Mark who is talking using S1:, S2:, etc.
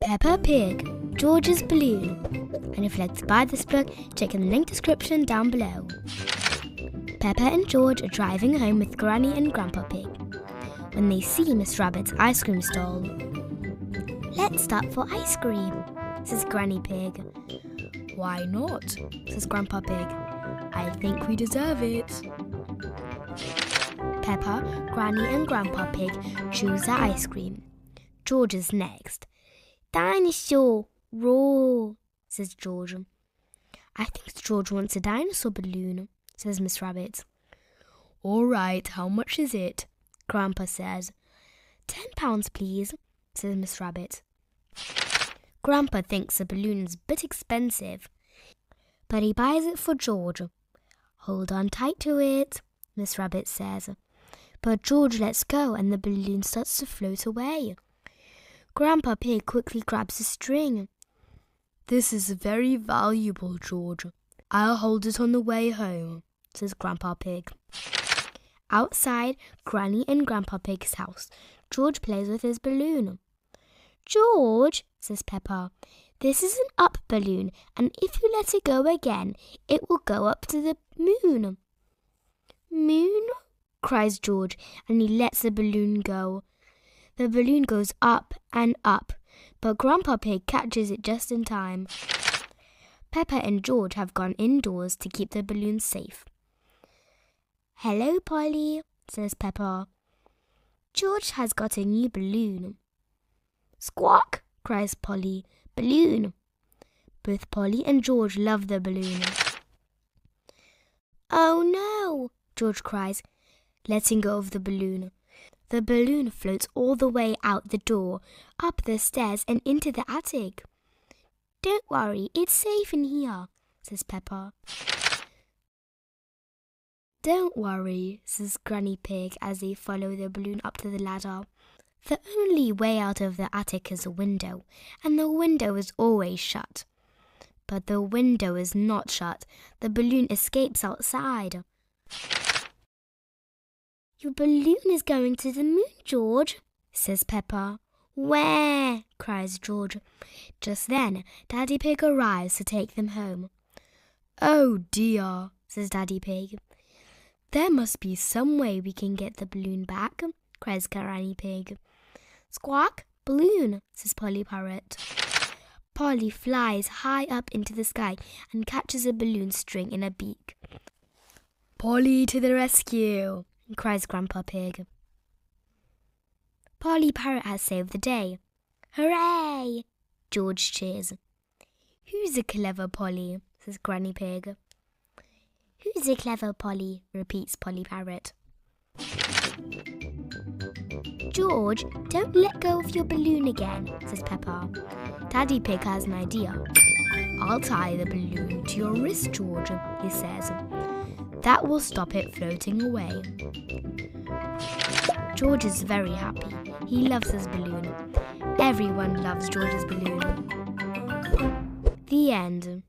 S1: Peppa Pig, George's Balloon. And if you'd like to buy this book, check in the link description down below. Peppa and George are driving home with Granny and Grandpa Pig when they see Miss Rabbit's ice cream stall. "Let's stop for ice cream," says Granny Pig. "Why not?" says Grandpa Pig. "I think we deserve it." Peppa, Granny and Grandpa Pig choose their ice cream. George is next. "Dinosaur, roar," says George. "I think George wants a dinosaur balloon," says Miss Rabbit. "All right, how much is it?" Grandpa says. £10, please," says Miss Rabbit. Grandpa thinks the balloon is a bit expensive, but he buys it for George. "Hold on tight to it," Miss Rabbit says. But George lets go and the balloon starts to float away. Grandpa Pig quickly grabs the string. "This is very valuable, George. I'll hold it on the way home," says Grandpa Pig. Outside Granny and Grandpa Pig's house, George plays with his balloon. "George," says Peppa, "this is an up balloon, and if you let it go again, it will go up to the moon." "Moon?" cries George, and he lets the balloon go. The balloon goes up and up, but Grandpa Pig catches it just in time. Peppa and George have gone indoors to keep the balloon safe. "Hello, Polly," says Peppa. "George has got a new balloon." "Squawk," cries Polly. "Balloon." Both Polly and George love the balloon. "Oh no," George cries, letting go of the balloon. The balloon floats all the way out the door, up the stairs and into the attic. "Don't worry, it's safe in here," says Peppa. "Don't worry," says Granny Pig as they follow the balloon up to the ladder. The only way out of the attic is a window, and the window is always shut. But the window is not shut. The balloon escapes outside. "Your balloon is going to the moon, George," says Peppa. "Where?" cries George. Just then, Daddy Pig arrives to take them home. "Oh dear," says Daddy Pig. "There must be some way we can get the balloon back," cries Granny Pig. "Squawk, balloon," says Polly Parrot. Polly flies high up into the sky and catches a balloon string in her beak. "Polly to the rescue," cries Grandpa Pig. Polly Parrot has saved the day. "Hooray!" George cheers. "Who's a clever Polly?" says Granny Pig. "Who's a clever Polly?" repeats Polly Parrot. "George, don't let go of your balloon again," says Peppa. Daddy Pig has an idea. "I'll tie the balloon to your wrist, George," he says. "That will stop it floating away." George is very happy. He loves his balloon. Everyone loves George's balloon. The end.